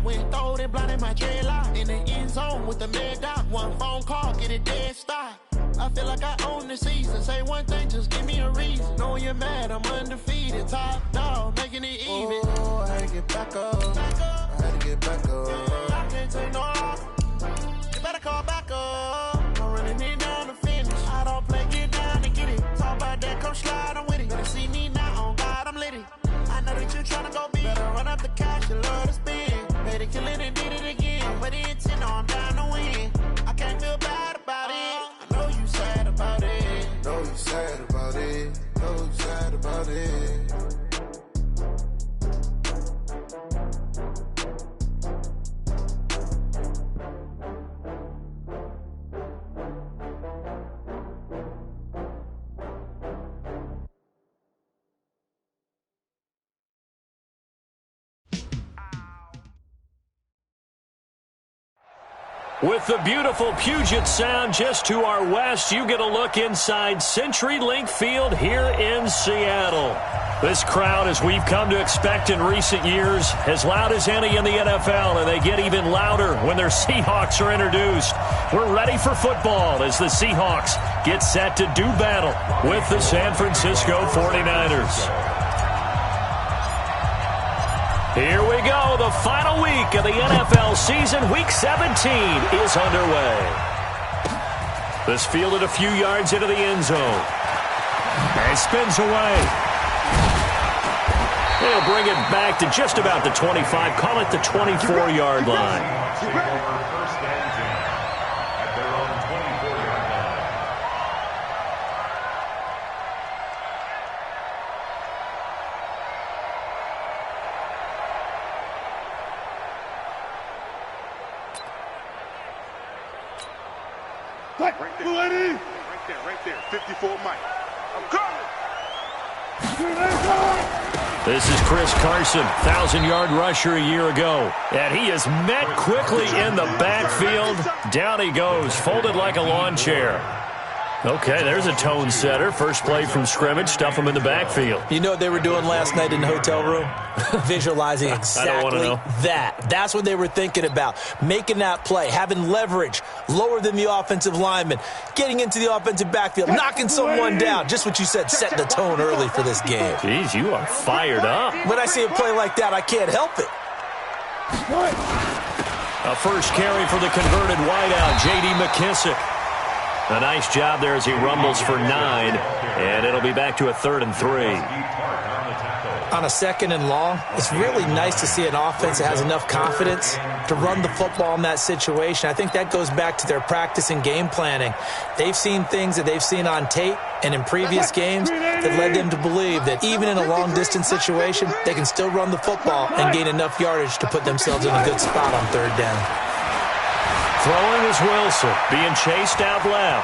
Went throwed and blinded my dreadlock. In the end zone with the mad dot. One phone call, get it dead stop. I feel like I own the season. Say one thing, just give me a reason. Knowing you're mad, I'm undefeated. Top dog, making it even. Oh, I had to get back up. I had to get back up. I can't take no loss. You better call back up. I'm running it down to finish. I don't play, get down to get it. Talk about that, come slide, I'm with it. Better see me now, on God, I'm litty. I know that you're trying to go big. Better run up the cash, you love to spend. Made it, kill it, and did it again. But the intent, I'm down to win. I can't feel bad about it. I know you sad about it. Know you sad about it. Know you sad about it. With the beautiful Puget Sound just to our west, you get a look inside CenturyLink Field here in Seattle. This crowd, as we've come to expect in recent years, as loud as any in the NFL, and they get even louder when their Seahawks are introduced. We're ready for football as the Seahawks get set to do battle with the San Francisco 49ers. Here we go. The final week of the NFL season. Week 17 is underway. This fielded a few yards into the end zone. And spins away. They'll bring it back to just about the 25. Call it the 24-yard line. Right there. 54 Mike. I'm coming. This is Chris Carson, 1,000-yard rusher a year ago. And he is met quickly in the backfield. Down he goes, folded like a lawn chair. Okay, there's a tone setter. First play from scrimmage, stuff him in the backfield. You know what they were doing last night in the hotel room? Visualizing exactly that. That's what they were thinking about. Making that play, having leverage, lower than the offensive lineman, getting into the offensive backfield, knocking someone down. Just what you said, setting the tone early for this game. Jeez, you are fired up. When I see a play like that, I can't help it. A first carry for the converted wideout, J.D. McKissick. A nice job there as he rumbles for 9, and it'll be back to a 3rd and 3. On a 2nd and long, it's really nice to see an offense that has enough confidence to run the football in that situation. I think that goes back to their practice and game planning. They've seen things that they've seen on tape and in previous games that led them to believe that even in a long-distance situation, they can still run the football and gain enough yardage to put themselves in a good spot on 3rd down. Throwing is Wilson, being chased out left.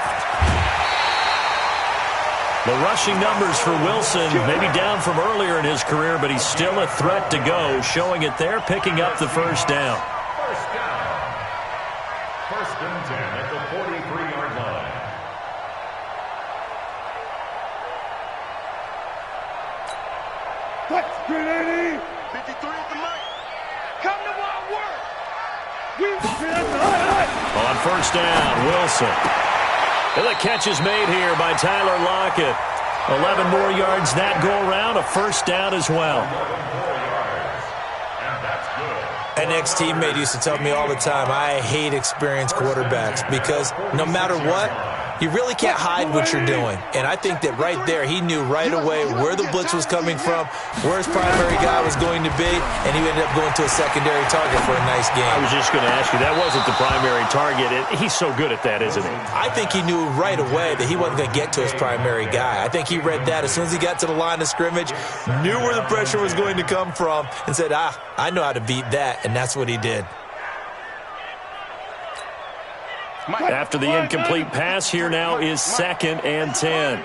The rushing numbers for Wilson maybe down from earlier in his career, but he's still a threat to go, showing it there, picking up the first down. First and 10 at the 43-yard line. Touch, 380. 53 at the mic. Come to wild work. On first down, Wilson. And the catch is made here by Tyler Lockett. 11 more yards that go around, a first down as well. An ex-teammate used to tell me all the time, I hate experienced quarterbacks because no matter what, you really can't hide what you're doing. And I think that right there, he knew right away where the blitz was coming from, where his primary guy was going to be, and he ended up going to a secondary target for a nice game. I was just going to ask you, that wasn't the primary target. He's so good at that, isn't he? I think he knew right away that he wasn't going to get to his primary guy. I think he read that as soon as he got to the line of scrimmage, knew where the pressure was going to come from, and said, I know how to beat that, and that's what he did. After the incomplete pass, here now is 2nd and 10.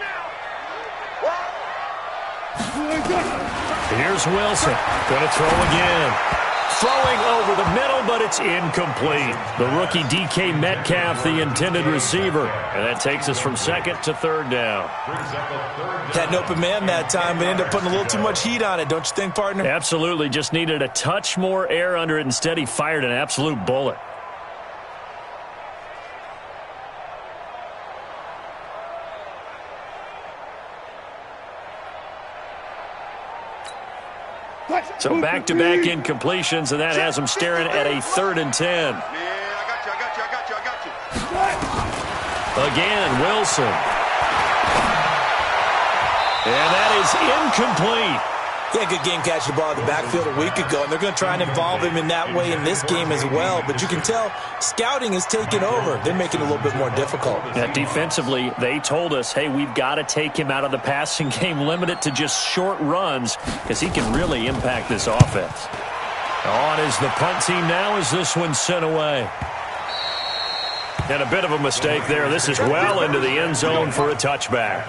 Here's Wilson. Going to throw again. throwing over the middle, but it's incomplete. The rookie DK Metcalf, the intended receiver. And that takes us from second to third down. Had an open man that time, but ended up putting a little too much heat on it, don't you think, partner? Absolutely. Just needed a touch more air under it. Instead, he fired an absolute bullet. So back-to-back incompletions, and that has him staring at a 3rd and 10. Man, I got you. Again, Wilson. And that is incomplete. He had a good game catching the ball in the backfield a week ago, and they're going to try and involve him in that way in this game as well. But you can tell scouting is taking over. They're making it a little bit more difficult. Yeah, defensively, they told us, hey, we've got to take him out of the passing game, limit it to just short runs, because he can really impact this offense. On is the punt team now as this one's sent away. And a bit of a mistake there. This is well into the end zone for a touchback.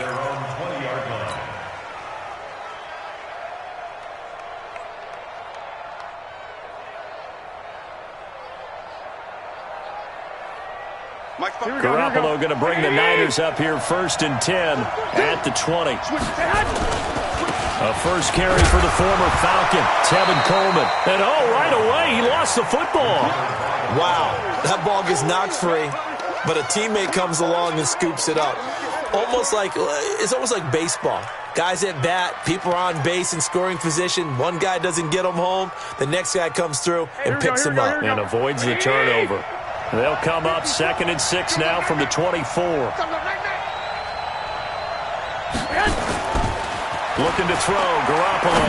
Garoppolo going to bring the Niners up here 1st and 10 at the 20. A first carry for the former Falcon, Tevin Coleman. And right away, he lost the football. Wow, that ball gets knocked free, but a teammate comes along and scoops it up. It's almost like baseball. Guys at bat, people are on base in scoring position. One guy doesn't get him home, the next guy comes through and picks him up. And avoids the turnover. They'll come up 2nd and 6 now from the 24. Looking to throw, Garoppolo.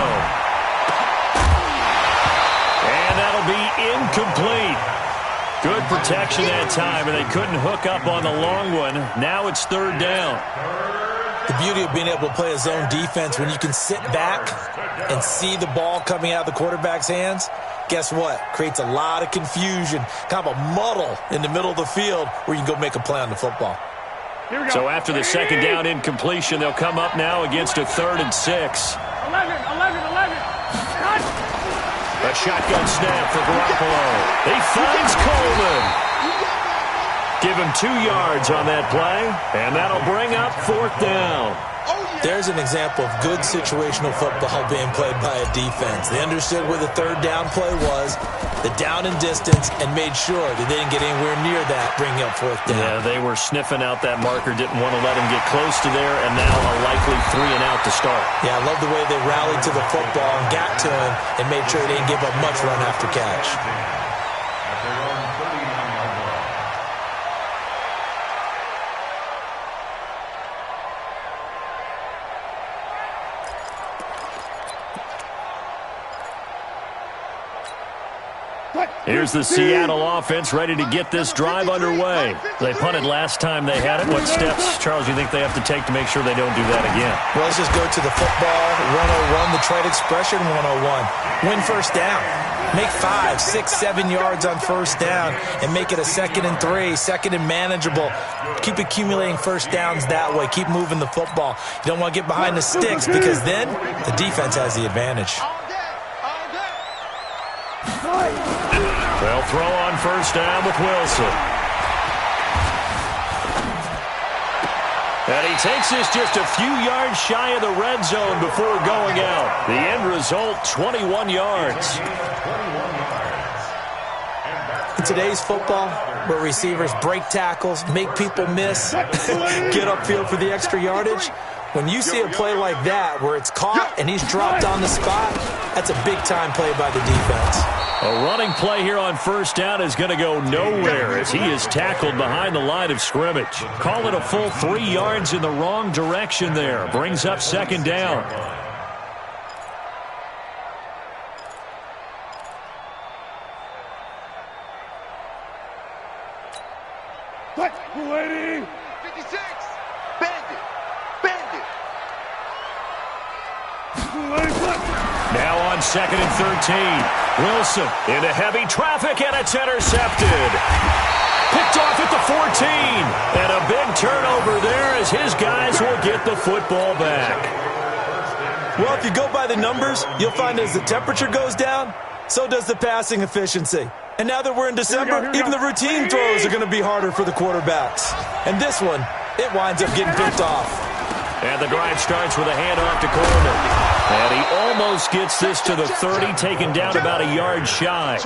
And that'll be incomplete. Good protection that time, and they couldn't hook up on the long one. Now it's 3rd down. The beauty of being able to play a zone defense when you can sit back and see the ball coming out of the quarterback's hands, guess what? Creates a lot of confusion, kind of a muddle in the middle of the field where you can go make a play on the football. So after the 2nd down incompletion, they'll come up now against a 3rd and 6. 11. A shotgun snap for Garoppolo. He finds Coleman. Give him 2 yards on that play, and that'll bring up 4th down. There's an example of good situational football being played by a defense. They understood where the 3rd down play was, the down and distance, and made sure that they didn't get anywhere near that, bringing up 4th down. Yeah, they were sniffing out that marker, didn't want to let him get close to there, and now a likely 3 and out to start. Yeah, I love the way they rallied to the football and got to him and made sure they didn't give up much run after catch. Here's the Seattle offense ready to get this drive underway. They punted last time they had it. What steps, Charles, you think they have to take to make sure they don't do that again? Well, let's just go to the football 101, the trade expression 101. Win 1st down. Make 5, 6, 7 yards on 1st down and make it a 2nd and 3, 2nd and manageable. Keep accumulating 1st downs that way. Keep moving the football. You don't want to get behind the sticks because then the defense has the advantage. They'll throw on 1st down with Wilson. And he takes this just a few yards shy of the red zone before going out. The end result, 21 yards. In today's football, where receivers break tackles, make people miss, get upfield for the extra yardage, when you see a play like that where it's caught and he's dropped on the spot, that's a big-time play by the defense. A running play here on 1st down is going to go nowhere as he is tackled behind the line of scrimmage. Call it a full 3 yards in the wrong direction there. Brings up 2nd down. Waiting. 56. Bandit. Now on 2nd and 13. Wilson into heavy traffic, and it's intercepted. Picked off at the 14. And a big turnover there as his guys will get the football back. Well, if you go by the numbers, you'll find as the temperature goes down, So does the passing efficiency. And now that we're in December, even the routine throws are going to be harder for the quarterbacks. And this one, it winds up getting picked off. And the drive starts with a handoff to Coleman. And he almost gets this to the 30, taken down about a yard shy.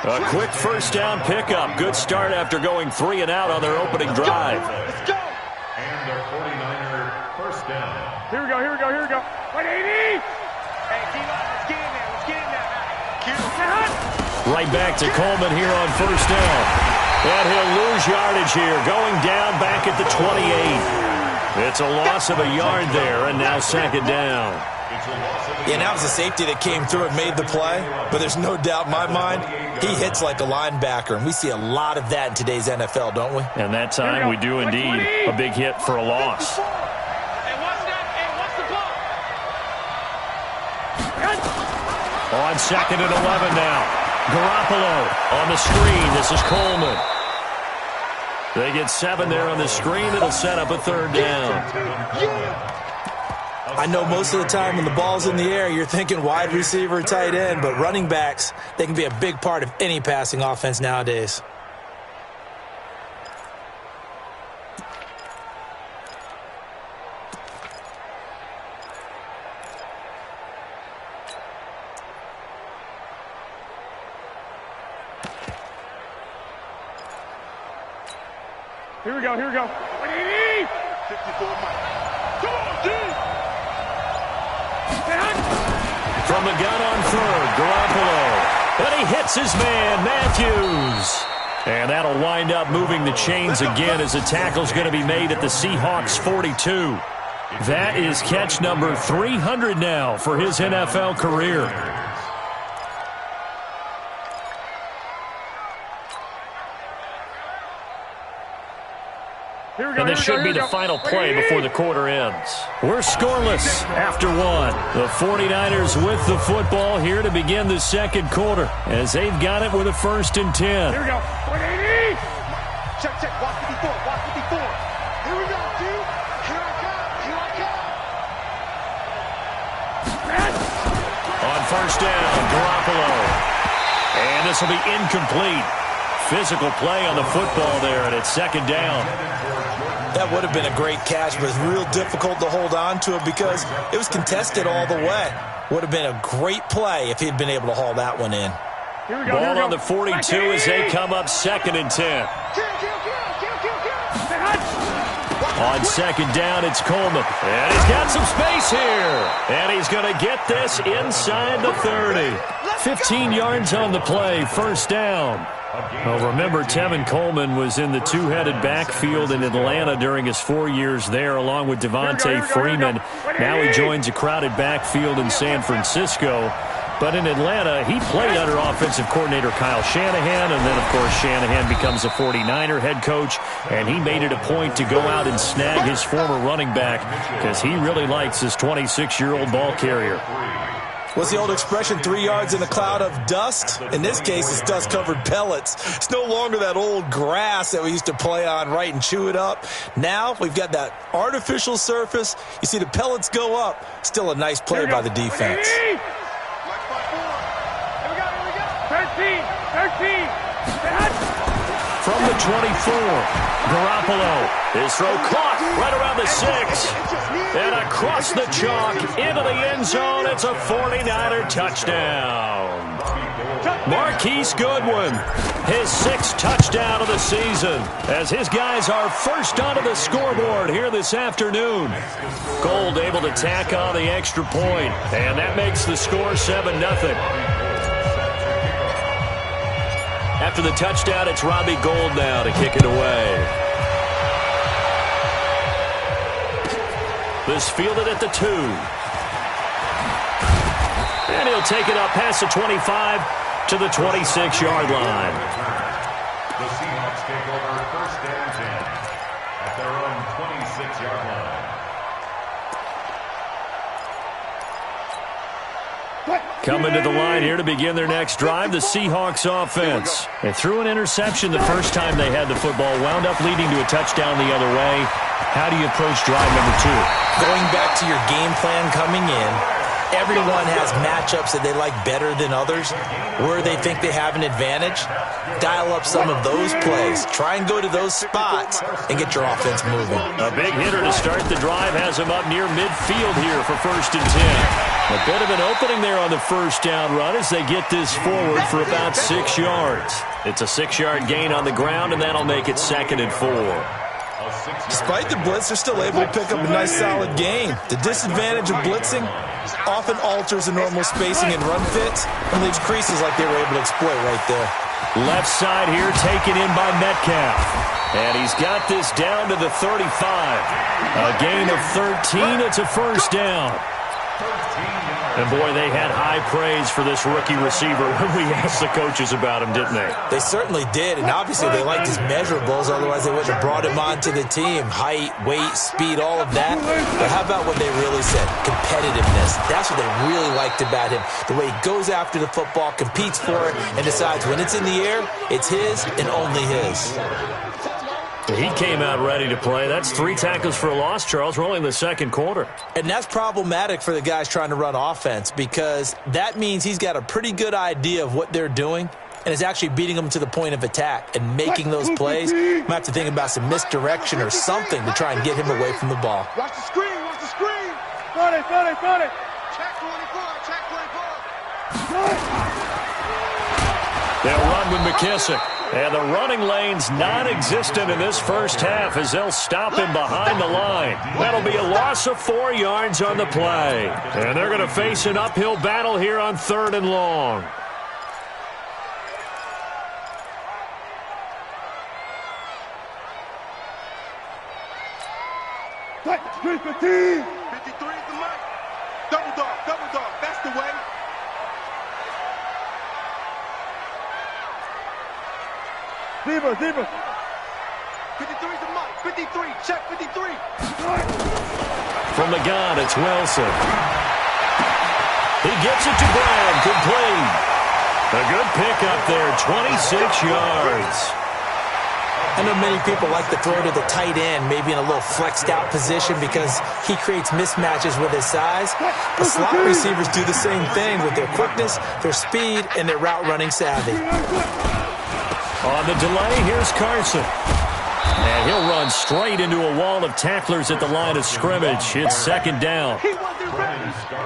A quick first down pickup. Good start after going 3 and out on their opening drive. Let's go. And the 49er first down. Here we go. 180. Hey, keep up. Let's get in there. Right back to Coleman here on first down. And he'll lose yardage here, going down back at the 28. It's a loss of a yard there, and now second down. Yeah, now it's a safety that came through and made the play, but there's no doubt in my mind, he hits like a linebacker, and we see a lot of that in today's NFL, don't we? And that time we do indeed a big hit for a loss. On second and 11 now. Garoppolo on the screen. This is Coleman. They get 7 there on the screen. It'll set up a third down. I know most of the time when the ball's in the air, you're thinking wide receiver, tight end, but running backs, they can be a big part of any passing offense nowadays. Here we go. 180. 54 Mike. Come on, dude. From the gun on third, Garoppolo. And he hits his man, Matthews. And that'll wind up moving the chains again as a tackle's going to be made at the Seahawks 42. That is catch number 300 now for his NFL career. And this should be the final play before the quarter ends. We're scoreless after 1. The 49ers with the football here to begin the second quarter as they've got it with a 1st and 10. Here we go. 180. Check. Watch the before. Here we go, dude. Here I come. On first down, Garoppolo. And this will be incomplete. Physical play on the football there, and it's second down. That would have been a great catch, but it's real difficult to hold on to it because it was contested all the way. Would have been a great play if he'd been able to haul that one in. Ball on the 42 as they come up 2nd and 10. On second down, it's Coleman. And he's got some space here. And he's going to get this inside the 30. 15 yards on the play, first down. Well, remember, Tevin Coleman was in the two-headed backfield in Atlanta during his 4 years there, along with Devontae Freeman. Now he joins a crowded backfield in San Francisco. But in Atlanta, he played under offensive coordinator Kyle Shanahan, and then, of course, Shanahan becomes a 49er head coach, and he made it a point to go out and snag his former running back because he really likes his 26-year-old ball carrier. What's the old expression, 3 yards in a cloud of dust? In this case, it's dust-covered pellets. It's no longer that old grass that we used to play on, right, and chew it up. Now we've got that artificial surface. You see the pellets go up. Still a nice play by the defense. 13. From the 24, Garoppolo. His throw caught right around the 6. And across the chalk into the end zone. It's a 49er touchdown. Marquise Goodwin, his 6th touchdown of the season, as his guys are first onto the scoreboard here this afternoon. Gold able to tack on the extra point, and that makes the score 7-0. After the touchdown, it's Robbie Gould now to kick it away. This fielded at the 2. And he'll take it up past the 25 to the 26-yard line. The Seahawks take over 1st and 10 at their own 26-yard line. Coming to the line here to begin their next drive, the Seahawks offense. They threw an interception the first time they had the football, wound up leading to a touchdown the other way. How do you approach drive number 2? Going back to your game plan coming in everyone has matchups that they like better than others, where they think they have an advantage. Dial up some of those plays. Try and go to those spots and get your offense moving. A big hitter to start the drive has him up near midfield here for 1st and 10. A bit of an opening there on the first down run as they get this forward for about 6 yards. It's a 6-yard gain on the ground, and that'll make it 2nd and 4. Despite the blitz, they're still able to pick up a nice, solid gain. The disadvantage of blitzing often alters the normal spacing and run fits and leaves creases like they were able to exploit right there. Left side here taken in by Metcalf. And he's got this down to the 35. A gain of 13. It's a 1st down. And, boy, they had high praise for this rookie receiver when we asked the coaches about him, didn't they? They certainly did, and obviously they liked his measurables, otherwise they wouldn't have brought him onto the team. Height, weight, speed, all of that. But how about what they really said? Competitiveness. That's what they really liked about him. The way he goes after the football, competes for it, and decides when it's in the air, it's his and only his. He came out ready to play. That's 3 tackles for a loss, Charles. We're only in the 2nd quarter. And that's problematic for the guys trying to run offense because that means he's got a pretty good idea of what they're doing and is actually beating them to the point of attack and making those plays. You might have to think about some misdirection or something to try and get him away from the ball. Watch the screen, watch the screen. Front it. Check 24. They'll run with McKissick. And the running lane's non-existent in this first half as they'll stop him behind the line. That'll be a loss of 4 yards on the play. And they're going to face an uphill battle here on 3rd and long. Screen 15. 53 is the mark. Double dog. That's the way. Zebra. 53 is the mark. 53. Check 53. From the gun, it's Wilson. He gets it to Brown. Complete. A good pickup there. 26 yards. I know many people like to throw to the tight end, maybe in a little flexed out position because he creates mismatches with his size. But slot receivers do the same thing with their quickness, their speed, and their route running savvy. On the delay, here's Carson. And he'll run straight into a wall of tacklers at the line of scrimmage. It's 2nd down.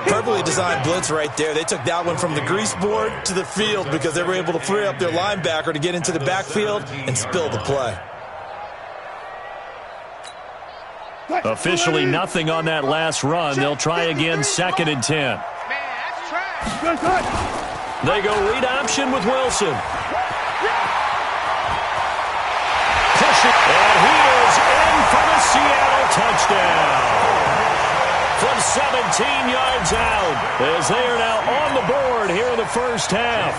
Perfectly designed blitz right there. They took that one from the grease board to the field because they were able to free up their linebacker to get into the backfield and spill the play. Officially nothing on that last run. They'll try again 2nd and 10. They go read option with Wilson. And he is in for the Seattle touchdown. From 17 yards out, as they are now on the board here in the first half.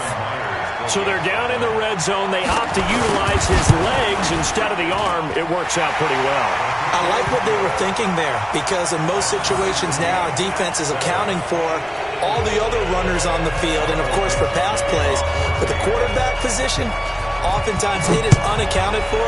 So they're down in the red zone. They opt to utilize his legs instead of the arm. It works out pretty well. I like what they were thinking there because in most situations now, defense is accounting for all the other runners on the field and, of course, for pass plays. But the quarterback position, oftentimes it is unaccounted for.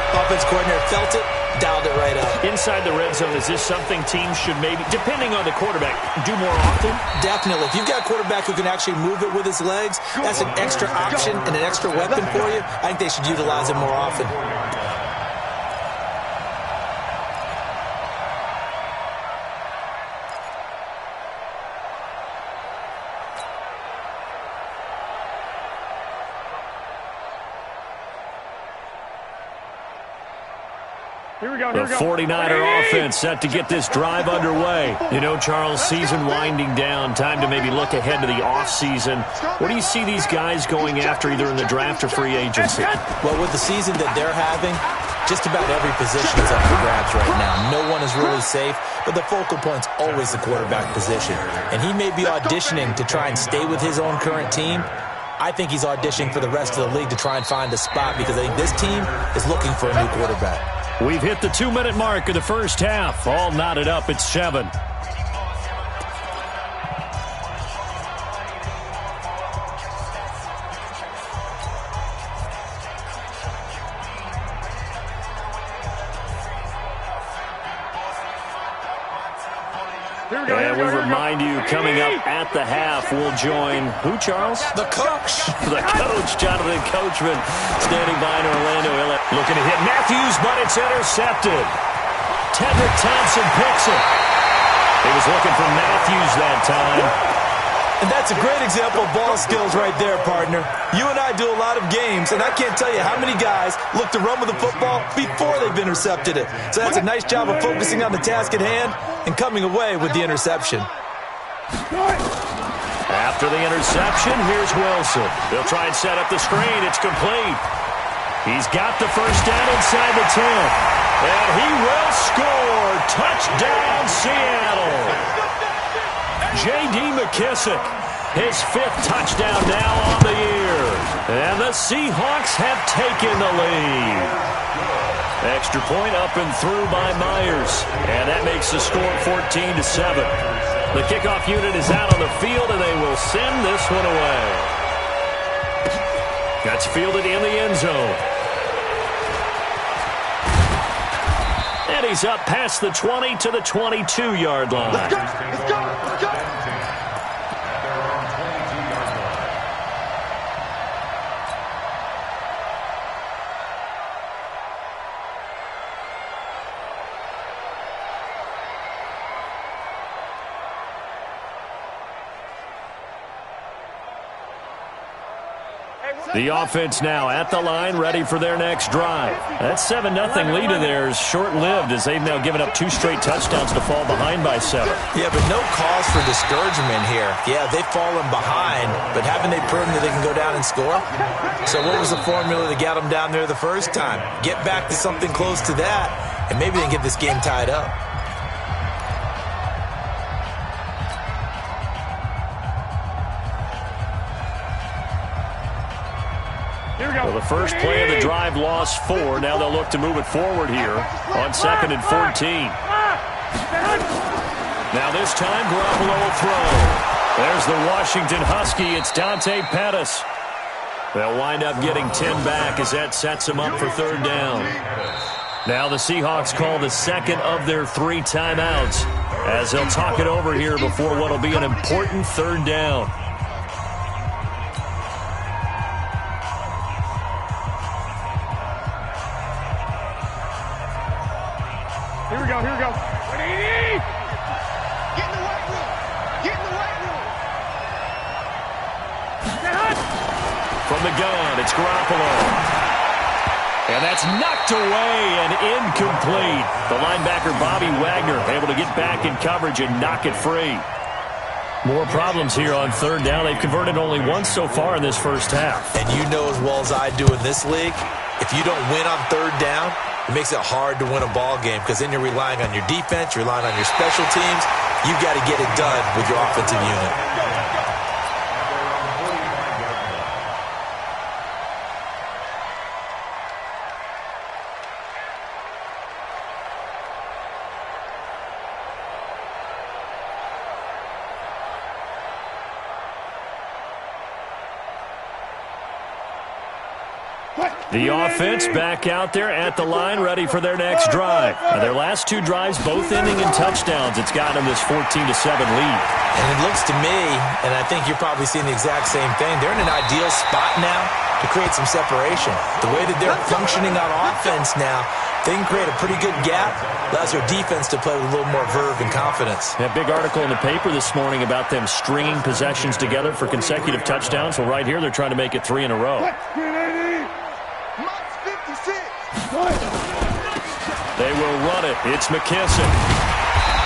Offense coordinator felt it, dialed it right up. Inside the red zone, is this something teams should maybe, depending on the quarterback, do more often? Definitely. If you've got a quarterback who can actually move it with his legs, that's an extra option and an extra weapon for you. I think they should utilize it more often. The 49er offense set to get this drive underway. You know, Charles, season winding down, time to maybe look ahead to the offseason. What do you see these guys going after either in the draft or free agency? Well, with the season that they're having, just about every position is up for grabs right now. No one is really safe, but the focal point's always the quarterback position. And he may be auditioning to try and stay with his own current team. I think he's auditioning for the rest of the league to try and find a spot because I think this team is looking for a new quarterback. We've hit the 2-minute mark of the first half. All knotted up at 7. And we remind you, coming up at the half, we'll join who, Charles? The coach. The coach, Jonathan Coachman, standing by in Orlando. Looking to hit Matthews, but it's intercepted. Tedrick Thompson picks it. He was looking for Matthews that time. And that's a great example of ball skills right there, partner. You and I do a lot of games, and I can't tell you how many guys look to run with the football before they've intercepted it. So that's a nice job of focusing on the task at hand and coming away with the interception. After the interception, here's Wilson. They'll try and set up the screen. It's complete. He's got the first down inside the 10. And he will score. Touchdown, Seattle. J.D. McKissick, his 5th touchdown now on the year. And the Seahawks have taken the lead. Extra point up and through by Myers. And that makes the score 14-7. The kickoff unit is out on the field, and they will send this one away. That's fielded in the end zone. And he's up past the 20 to the 22-yard line. Let's go, let's go, let's go. The offense now at the line, ready for their next drive. That 7-0 lead of theirs short-lived as they've now given up 2 straight touchdowns to fall behind by 7. Yeah, but no cause for discouragement here. Yeah, they've fallen behind, but haven't they proven that they can go down and score? So what was the formula that got them down there the first time? Get back to something close to that, and maybe they can get this game tied up. Well, the first play of the drive lost 4. Now they'll look to move it forward here on 2nd and 14. Now this time, Garoppolo will throw. There's the Washington Husky. It's Dante Pettis. They'll wind up getting 10 back as that sets them up for 3rd down. Now the Seahawks call the 2nd of their 3 timeouts as they'll talk it over here before what will be an important 3rd down. Here we go, here we go. Get in the white room. Get in the white room. From the gun, it's Garoppolo. And that's knocked away and incomplete. The linebacker, Bobby Wagner, able to get back in coverage and knock it free. More problems here on 3rd down. They've converted only once so far in this first half. And you know as well as I do in this league, if you don't win on 3rd down, it makes it hard to win a ball game because then you're relying on your defense, you're relying on your special teams. You've got to get it done with your offensive unit. The offense back out there at the line, ready for their next drive. Now, their last 2 drives, both ending in touchdowns. It's got them this 14-7 lead. And it looks to me, and I think you're probably seeing the exact same thing, they're in an ideal spot now to create some separation. The way that they're functioning on offense now, they can create a pretty good gap. Allows their defense to play with a little more verve and confidence. A big article in the paper this morning about them stringing possessions together for consecutive touchdowns. Well, right here, they're trying to make it 3 in a row. They will run it. It's McKissick.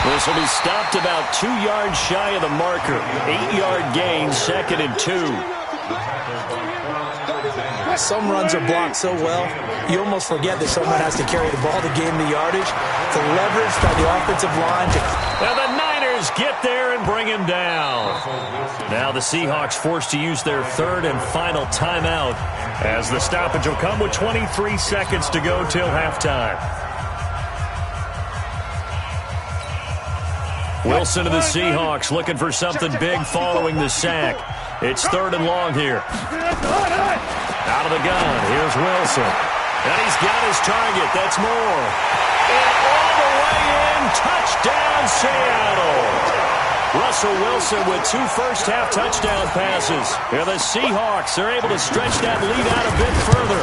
This will be stopped about 2 yards shy of the marker. 8-yard gain, 2nd and 2. Some runs are blocked so well, you almost forget that someone has to carry the ball to gain the yardage. The leverage by the offensive line. Now the Niners get there and bring him down. Now the Seahawks forced to use their 3rd and final timeout as the stoppage will come with 23 seconds to go till halftime. Wilson of the Seahawks looking for something big following the sack. It's 3rd and long here. Out of the gun, here's Wilson. And he's got his target. That's more. And all the way in. Touchdown, Seattle. Russell Wilson with 2 first-half touchdown passes. Here the Seahawks are able to stretch that lead out a bit further.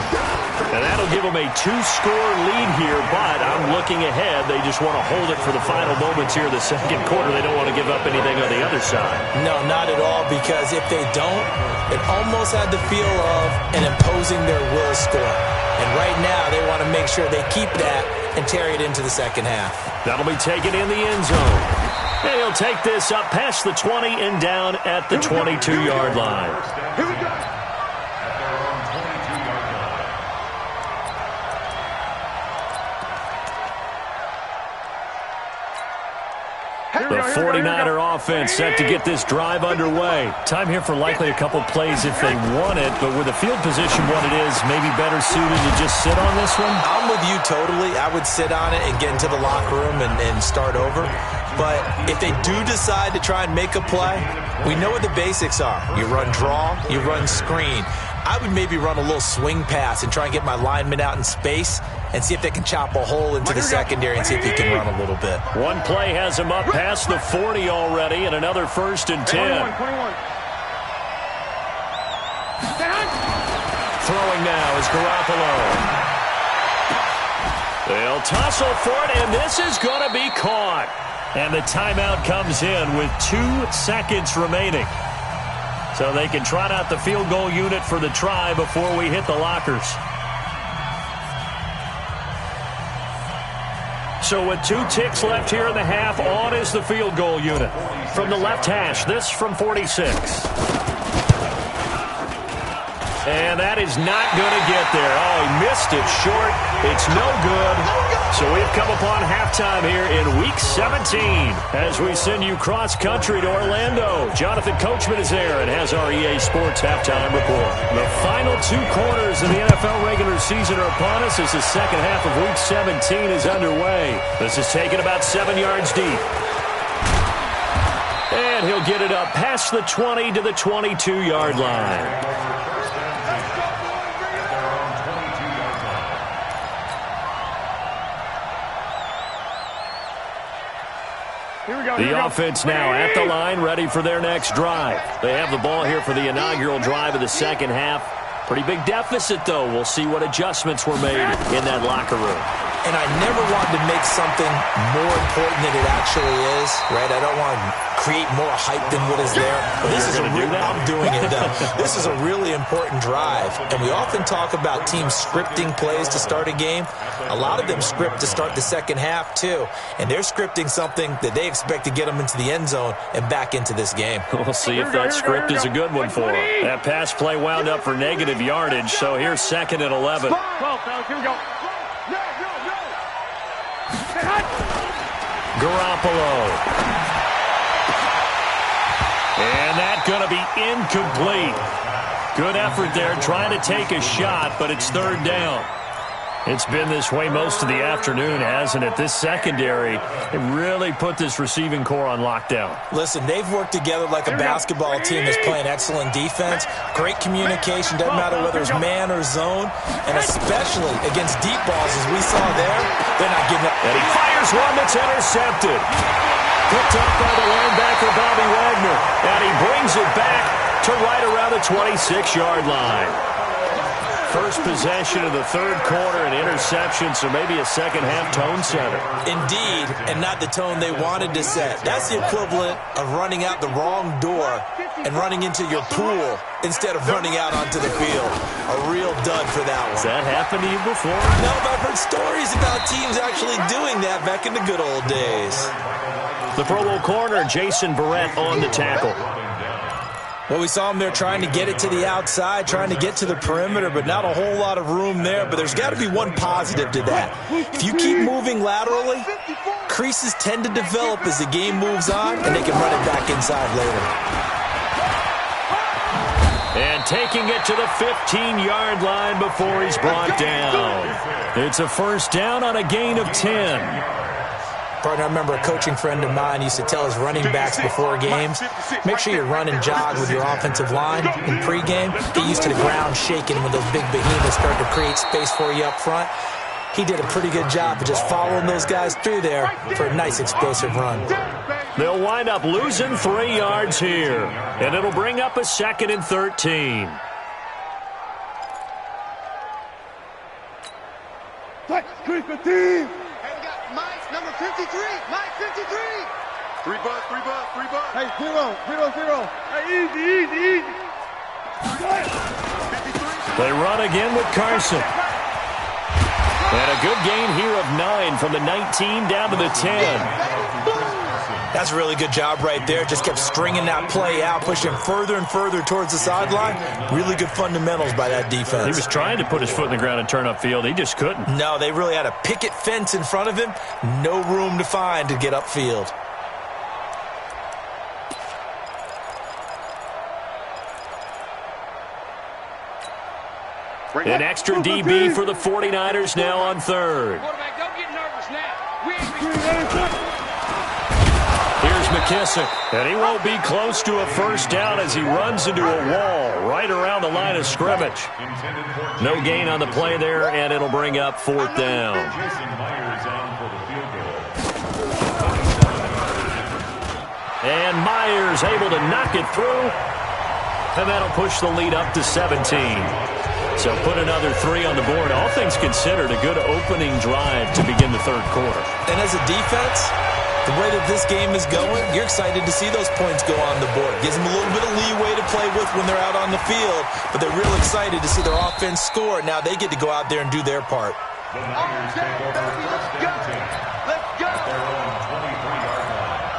And that'll give them a 2-score lead here, but I'm looking ahead. They just want to hold it for the final moments here in the second quarter. They don't want to give up anything on the other side. No, not at all, because if they don't, it almost had the feel of an imposing their will score. And right now, they want to make sure they keep that and carry it into the second half. That'll be taken in the end zone. And he'll take this up past the 20 and down at the 22-yard line. Here we go. The 49er offense set to get this drive underway. Time here for likely a couple plays if they want it, but with the field position what it is, maybe better suited to just sit on this one? I'm with you totally. I would sit on it and get into the locker room and start over. But if they do decide to try and make a play, we know what the basics are. You run draw, you run screen. I would maybe run a little swing pass and try and get my linemen out in space and see if they can chop a hole into the secondary and see if he can run a little bit. One play has him up past the 40 already, and another 1st and 10. 21. Throwing now is Garoppolo. They'll tussle for it, and this is going to be caught. And the timeout comes in with 2 seconds remaining. So they can trot out the field goal unit for the try before we hit the lockers. So with 2 ticks left here in the half, on is the field goal unit. From the left hash, this from 46. And that is not going to get there. Oh, he missed it short. It's no good. So we've come upon halftime here in Week 17 as we send you cross-country to Orlando. Jonathan Coachman is there and has our EA Sports halftime report. The final 2 quarters of the NFL regular season are upon us as the second half of Week 17 is underway. This is taken about 7 yards deep. And he'll get it up past the 20 to the 22-yard line. The offense now at the line, ready for their next drive. They have the ball here for the inaugural drive of the second half. Pretty big deficit, though. We'll see what adjustments were made in that locker room. And I never wanted to make something more important than it actually is, right? I don't want to create more hype than what is there. But this is I'm doing it, though. This is a really important drive. And we often talk about teams scripting plays to start a game. A lot of them script to start the second half, too. And they're scripting something that they expect to get them into the end zone and back into this game. We'll see if that script is a good one for them. That pass play wound up for negative yardage, so here's 2nd and 11. 12, fellas, here we go. Garoppolo. And that's going to be incomplete. Good effort there trying to take a shot, but it's 3rd down. It's been this way most of the afternoon, hasn't it? This secondary, it really put this receiving core on lockdown. Listen, they've worked together like a basketball team that's playing excellent defense. Great communication, doesn't matter whether it's man or zone, and especially against deep balls, as we saw there, they're not giving up. And he fires one that's intercepted. Picked up by the linebacker, Bobby Wagner. And he brings it back to right around the 26-yard line. First possession of the 3rd quarter, an interception, so maybe a second-half tone setter. Indeed, and not the tone they wanted to set. That's the equivalent of running out the wrong door and running into your pool instead of running out onto the field. A real dud for that one. Has that happened to you before? No, but I've heard stories about teams actually doing that back in the good old days. The Pro Bowl corner, Jason Verrett, on the tackle. Well, we saw him there trying to get it to the outside, trying to get to the perimeter, but not a whole lot of room there. But there's got to be one positive to that. If you keep moving laterally, creases tend to develop as the game moves on, and they can run it back inside later. And taking it to the 15-yard line before he's brought down. It's a 1st down on a gain of 10. Partner, I remember a coaching friend of mine used to tell his running backs before games, make sure you run and jog with your offensive line in pregame. Get used to the ground shaking when those big behemoths start to create space for you up front. He did a pretty good job of just following those guys through there for a nice explosive run. They'll wind up losing 3 yards here, and it'll bring up a 2nd and 13. Hey, we got Mike, number 53. Mike, 53. 3 bucks. Hey, 0. Hey, easy. They run again with Carson. And a good gain here of 9 from the 19 down to the 10. That's a really good job right there. Just kept stringing that play out, pushing further and further towards the sideline. Really good fundamentals by that defense. He was trying to put his foot in the ground and turn upfield. He just couldn't. No, they really had a picket fence in front of him. No room to find to get upfield. An extra DB for the 49ers now on 3rd. Quarterback, don't get nervous now. Here's McKissick, and he won't be close to a first down as he runs into a wall right around the line of scrimmage. No gain on the play there, and it'll bring up 4th down. And Myers able to knock it through, and that'll push the lead up to 17. So put another 3 on the board. All things considered, a good opening drive to begin the 3rd quarter. And as a defense, the way that this game is going, you're excited to see those points go on the board. Gives them a little bit of leeway to play with when they're out on the field, but they're real excited to see their offense score. Now they get to go out there and do their part. The Niners take over 1st and 10 at their own 23-yard line.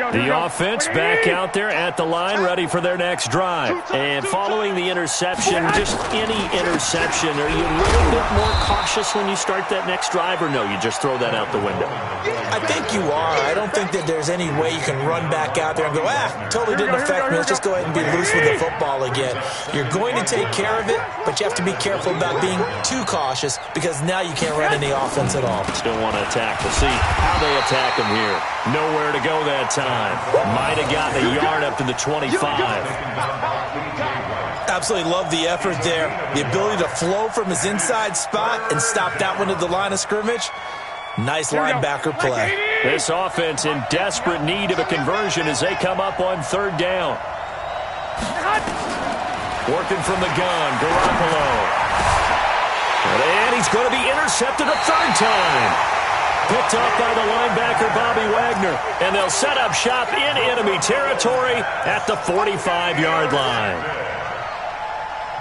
The offense back out there at the line, ready for their next drive. And following the interception, just any interception, are you a little bit more cautious when you start that next drive, or no, you just throw that out the window? I think you are. I don't think that there's any way you can run back out there and go, totally didn't affect me. Let's just go ahead and be loose with the football again. You're going to take care of it, but you have to be careful about being too cautious because now you can't run any offense at all. Still want to attack. We'll see how they attack him here. Nowhere to go that time. Might have gotten a yard up to the 25. Absolutely love the effort there. The ability to flow from his inside spot and stop that one at the line of scrimmage. Nice linebacker play. This offense in desperate need of a conversion as they come up on 3rd down. Working from the gun, Garoppolo. And he's going to be intercepted a 3rd time. Picked up by the linebacker, Bobby Wagner. And they'll set up shop in enemy territory at the 45-yard line.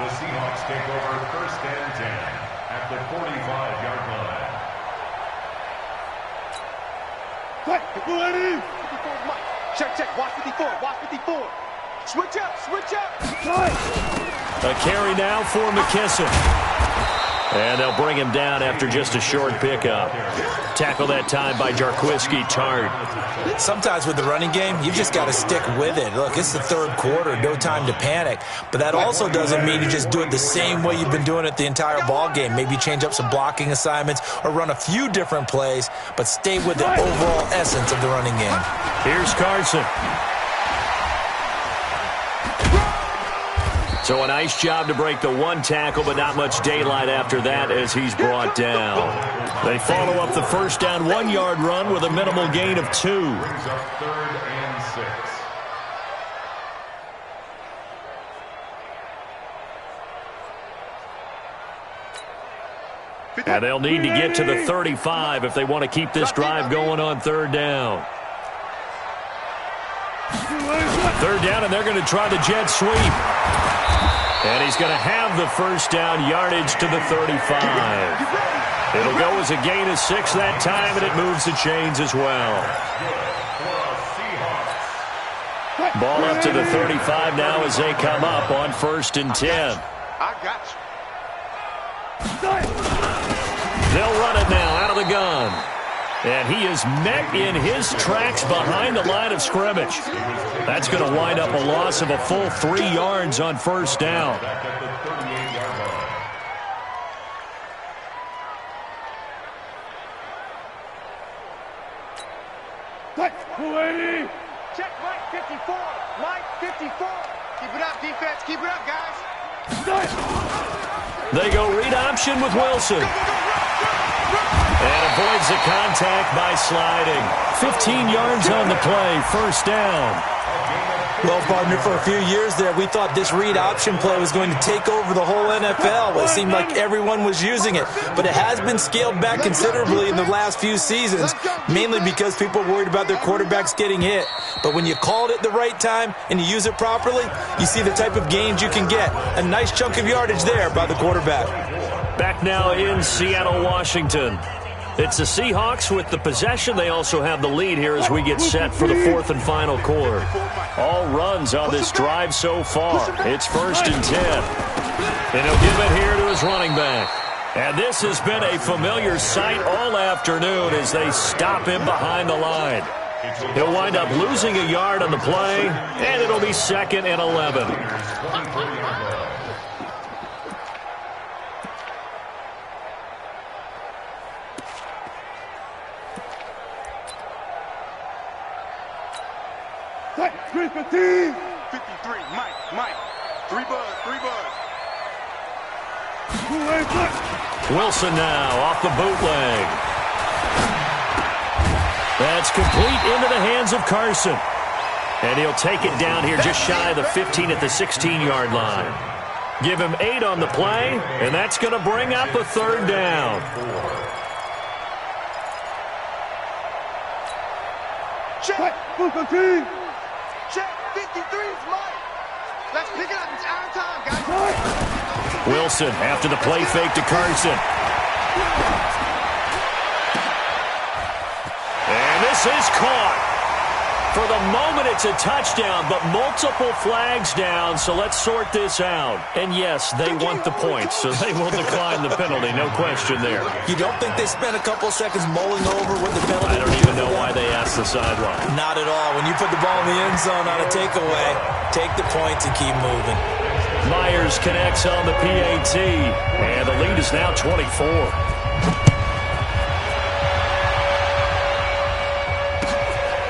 The Seahawks take over 1st and 10 at the 45-yard line. Check. Watch 54. Switch up. A carry now for McKissick. And they'll bring him down after just a short pickup. Tackle that time by Jarquiski Tart. Sometimes with the running game, you've just got to stick with it. Look, it's the 3rd quarter, no time to panic. But that also doesn't mean you just do it the same way you've been doing it the entire ball game. Maybe change up some blocking assignments or run a few different plays, but stay with the overall essence of the running game. Here's Carson. So a nice job to break the 1 tackle, but not much daylight after that as he's brought down. They follow up the first down 1-yard run with a minimal gain of 2. Brings up 3rd and 6. And they'll need to get to the 35 if they want to keep this drive going on 3rd down. 3rd down, and they're going to try the jet sweep. And he's going to have the first down yardage to the 35. It'll go as a gain of 6 that time, and it moves the chains as well. Ball up to the 35 now as they come up on 1st and 10. I got you. They'll run it now out of the gun. And he is met in his tracks behind the line of scrimmage. That's going to wind up a loss of a full 3 yards on 1st down. Check Mike 54. Keep it up, defense. Keep it up, guys. They go read option with Wilson. And avoids the contact by sliding. 15 yards on the play, first down. Well, partner, for a few years there, we thought this read option play was going to take over the whole NFL. It seemed like everyone was using it, but it has been scaled back considerably in the last few seasons, mainly because people are worried about their quarterbacks getting hit. But when you call it at the right time and you use it properly, you see the type of gains you can get. A nice chunk of yardage there by the quarterback. Back now in Seattle, Washington. It's the Seahawks with the possession. They also have the lead here as we get set for the fourth and final quarter. All runs on this drive so far. It's 1st and 10. And he'll give it here to his running back. And this has been a familiar sight all afternoon as they stop him behind the line. He'll wind up losing a yard on the play, and it'll be 2nd and 11. Set, 315. 53, Mike. 3 buzz. Wilson now off the bootleg. That's complete into the hands of Carson. And he'll take it down here just shy of the 15 at the 16-yard line. Give him 8 on the play, and that's going to bring up a 3rd down. Check, 53. Check, 53's Mike. Let's pick it up. It's our time, guys. Wilson after the play fake to Carson. And this is caught. For the moment, it's a touchdown, but multiple flags down, so let's sort this out. And yes, they want the points, so they will decline the penalty, no question there. You don't think they spent a couple seconds mulling over what the penalty? I don't even know why they asked the sideline. Not at all. When you put the ball in the end zone on a takeaway, take the points and keep moving. Myers connects on the PAT, and the lead is now 24.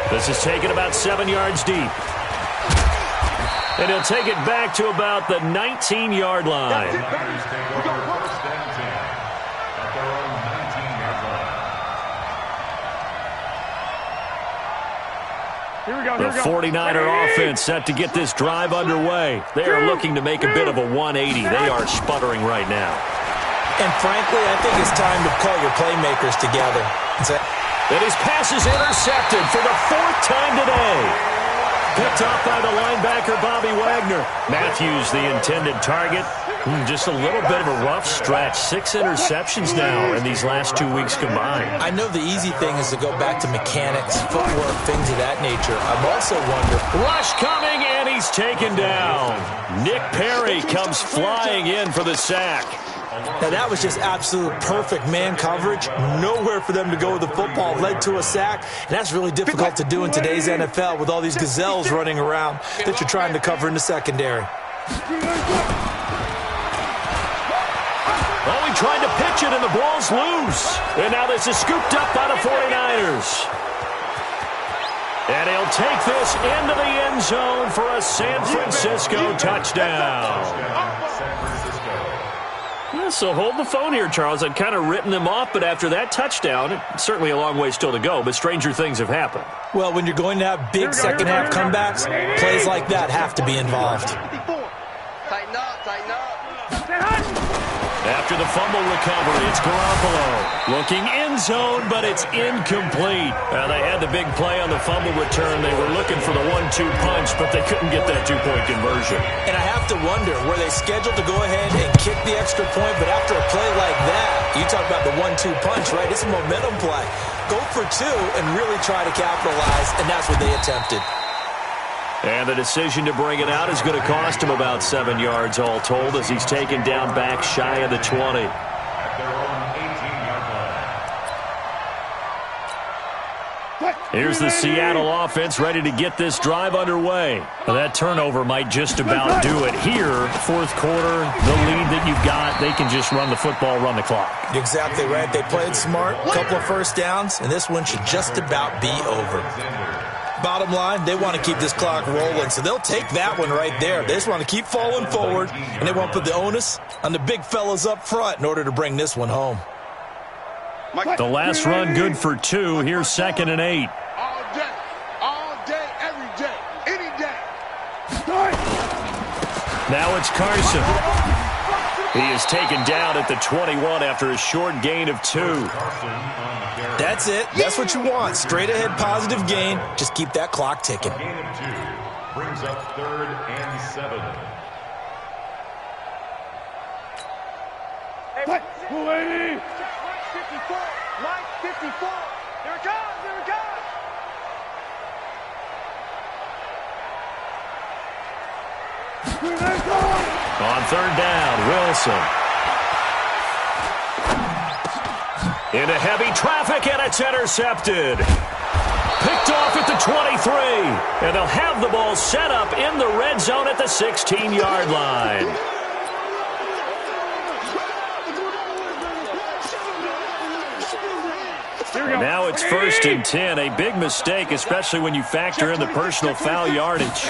This is taken about 7 yards deep. And he'll take it back to about the 19-yard line. The 49er offense set to get this drive underway. They are looking to make a bit of a 180. They are sputtering right now. And frankly, I think it's time to call your playmakers together. And his pass is intercepted for the 4th time today. Picked off by the linebacker, Bobby Wagner. Matthews, the intended target. Just a little bit of a rough stretch. 6 interceptions now in these last 2 weeks combined. I know the easy thing is to go back to mechanics, footwork, things of that nature. I've also wondered. Rush coming, and he's taken down. Nick Perry comes flying in for the sack. Now, that was just absolute perfect man coverage. Nowhere for them to go with the football. Led to a sack. And that's really difficult to do in today's NFL with all these gazelles running around that you're trying to cover in the secondary. Well, he tried to pitch it, and the ball's loose. And now this is scooped up by the 49ers. And he'll take this into the end zone for a San Francisco touchdown. So hold the phone here, Charles. I'd kind of written them off, but after that touchdown, it's certainly a long way still to go, but stranger things have happened. Well, when you're going to have big second-half comebacks, plays like that have to be involved. Tighten up. After the fumble recovery, it's Garoppolo. Looking end zone, but it's incomplete. They had the big play on the fumble return. They were looking for the 1-2 punch, but they couldn't get that 2-point conversion. And I have to wonder, were they scheduled to go ahead and kick the extra point, but after a play like that, you talk about the 1-2 punch, right? It's a momentum play. Go for 2 and really try to capitalize, and that's what they attempted. And the decision to bring it out is going to cost him about 7 yards all told as he's taken down back shy of the 20. Here's the Seattle offense ready to get this drive underway. That turnover might just about do it here. 4th quarter, the lead that you've got, they can just run the football, run the clock. Exactly right. They played smart, a couple of first downs, and this one should just about be over. Bottom line, they want to keep this clock rolling, so they'll take that one right there. They just want to keep falling forward, and they want to put the onus on the big fellas up front in order to bring this one home. The last run good for 2. Here's 2nd and 8. All day, every day, any day. Now it's Carson. He is taken down at the 21 after a short gain of 2. That's it. That's what you want. Straight ahead positive gain. Just keep that clock ticking. Gain of 2 brings up 3rd and 7. Hey, 280. 54. Mike, 54. Here it comes. Here it comes. On 3rd down, Wilson. Into heavy traffic, and it's intercepted. Picked off at the 23. And they'll have the ball set up in the red zone at the 16-yard line. And now it's 1st and 10. A big mistake, especially when you factor in the personal foul yardage.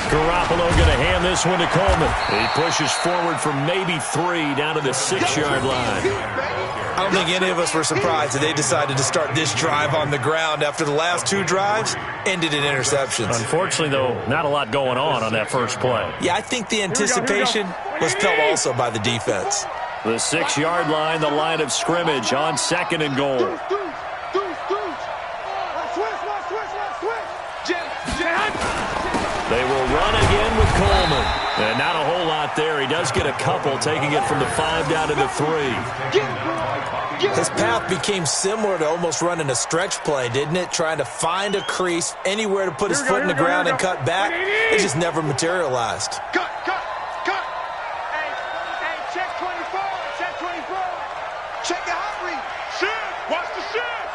Garoppolo going to hand this one to Coleman. He pushes forward for maybe 3 down to the 6-yard line. I don't think any of us were surprised that they decided to start this drive on the ground after the last 2 drives ended in interceptions. Unfortunately, though, not a lot going on that first play. Yeah, I think the anticipation was felt also by the defense. The 6-yard line, the line of scrimmage on 2nd and goal. They will run again with Coleman. And not a whole lot there. He does get a couple, taking it from the 5 down to the 3. His path became similar to almost running a stretch play, didn't it? Trying to find a crease, anywhere to put his foot in the ground and cut back. It just never materialized. Cut. Hey, check 24. Check 24. Check your hot read. Shift. Watch the shift.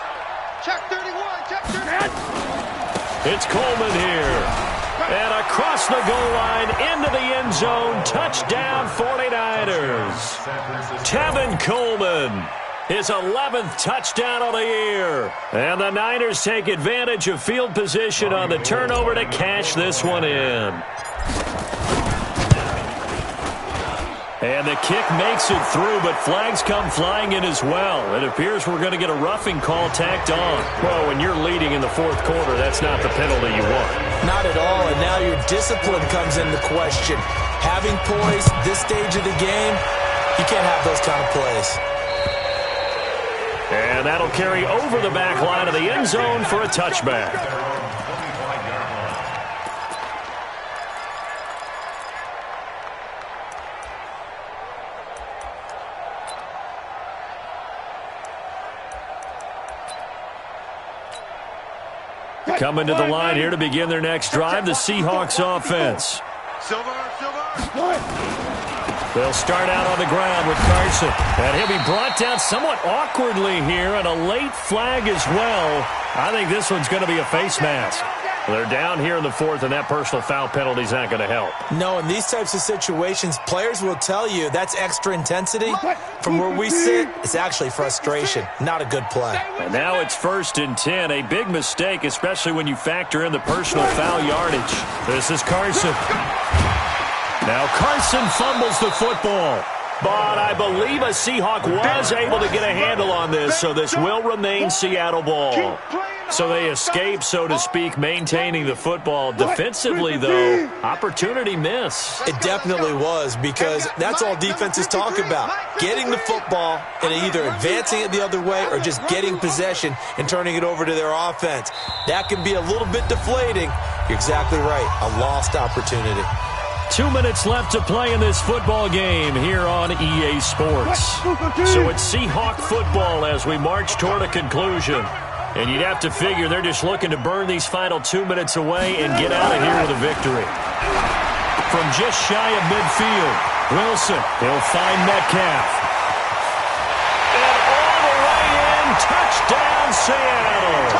Check 31. Check 31. It's Coleman here. And across the goal line, into the end zone, touchdown 49ers. Tevin Coleman, his 11th touchdown of the year. And the Niners take advantage of field position on the turnover to cash this one in. And the kick makes it through, but flags come flying in as well. It appears we're going to get a roughing call tacked on. Well, when you're leading in the 4th quarter, that's not the penalty you want. Not at all, and now your discipline comes into question. Having poise this stage of the game, you can't have those kind of plays. And that'll carry over the back line of the end zone for a touchback. Coming to the line here to begin their next drive, the Seahawks offense. Silver. They'll start out on the ground with Carson. And he'll be brought down somewhat awkwardly here, and a late flag as well. I think this one's going to be a face mask. They're down here in the 4th, and that personal foul penalty is not going to help. No, in these types of situations, players will tell you that's extra intensity. From where we sit, it's actually frustration, not a good play. And now it's 1st and 10, a big mistake, especially when you factor in the personal foul yardage. This is Carson. Now Carson fumbles the football. But I believe a Seahawk was able to get a handle on this, so this will remain Seattle ball. So they escape, so to speak, maintaining the football. Defensively, though, opportunity miss. It definitely was, because that's all defenses talk about. Getting the football and either advancing it the other way or just getting possession and turning it over to their offense. That can be a little bit deflating. You're exactly right. A lost opportunity. 2 minutes left to play in this football game here on EA Sports. So it's Seahawk football as we march toward a conclusion. And you'd have to figure they're just looking to burn these final 2 minutes away and get out of here with a victory. From just shy of midfield, Wilson, he'll find Metcalf. And all the way in, touchdown Seattle.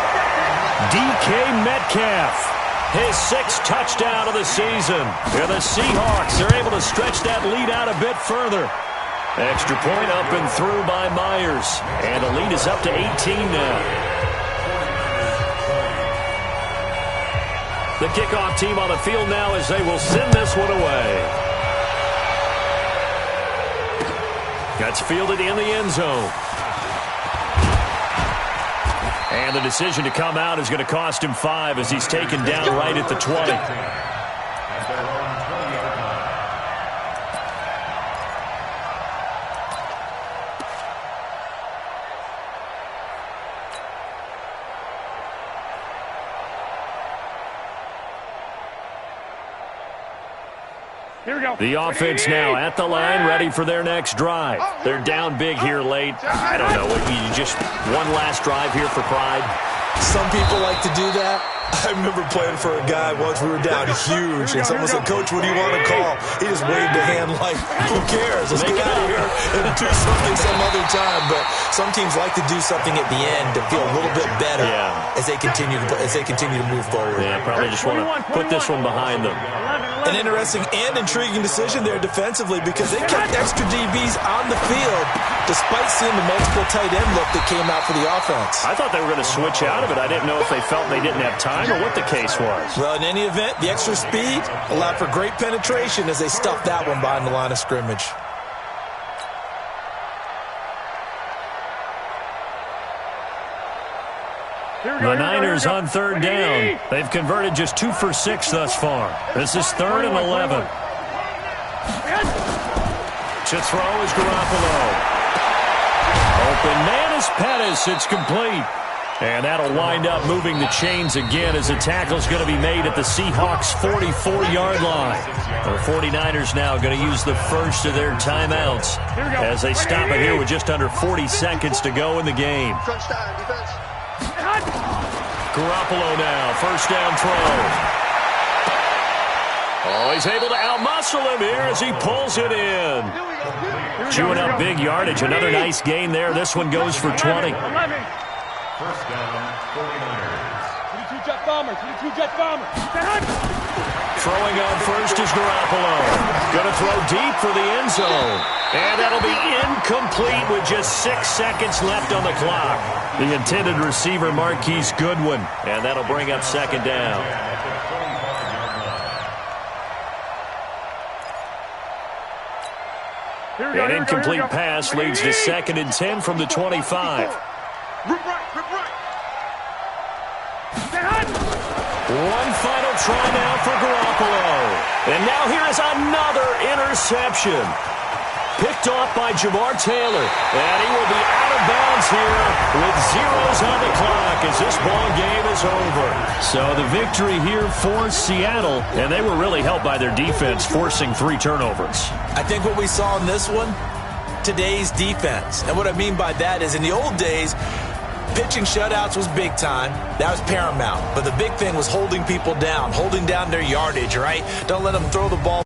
DK Metcalf. His 6th touchdown of the season. And the Seahawks are able to stretch that lead out a bit further. Extra point up and through by Myers. And the lead is up to 18 now. The kickoff team on the field now as they will send this one away. That's fielded in the end zone. And the decision to come out is going to cost him 5 as he's taken down right at the 20. Here we go. The offense now at the line, ready for their next drive. They're down big here late. I don't know. You just one last drive here for pride. Some people like to do that. I remember playing for a guy once. We were down huge, and someone said, "Coach, what do you want to call?" He just waved a hand like, "Who cares? Let's get out of here and do something some other time." But some teams like to do something at the end to feel a little bit better as they continue to move forward. Yeah, probably just want to put this one behind them. An interesting and intriguing decision there defensively because they kept extra DBs on the field despite seeing the multiple tight end look that came out for the offense. I thought they were going to switch out of it. I didn't know if they felt they didn't have time or what the case was. Well, in any event, the extra speed allowed for great penetration as they stuffed that one behind the line of scrimmage. The Niners on third down. They've converted just 2 for 6 thus far. This is 3rd and 11. To throw is Garoppolo. Open man is Pettis. It's complete. And that'll wind up moving the chains again as the tackle's going to be made at the Seahawks' 44-yard line. The 49ers now going to use the first of their timeouts as they stop it here with just under 40 seconds to go in the game. Garoppolo now, first down throw. Oh, he's able to outmuscle him here as he pulls it in. Chewing up big yardage, another nice gain there. This one goes for 20. First down, 49ers. 22 jet bomber, 22 jet bomber. Throwing on first is Garoppolo. Going to throw deep for the end zone. And that'll be incomplete with just 6 seconds left on the clock. The intended receiver, Marquise Goodwin. And that'll bring up second down. An incomplete pass leads to 2nd and 10 from the 25. One final try now for Garoppolo. And now here is another interception. Picked off by Jamar Taylor. And he will be out of bounds here with zeros on the clock as this ball game is over. So the victory here for Seattle. And they were really helped by their defense forcing 3 turnovers. I think what we saw in this one, today's defense. And what I mean by that is in the old days, pitching shutouts was big time. That was paramount. But the big thing was holding people down, holding down their yardage, right? Don't let them throw the ball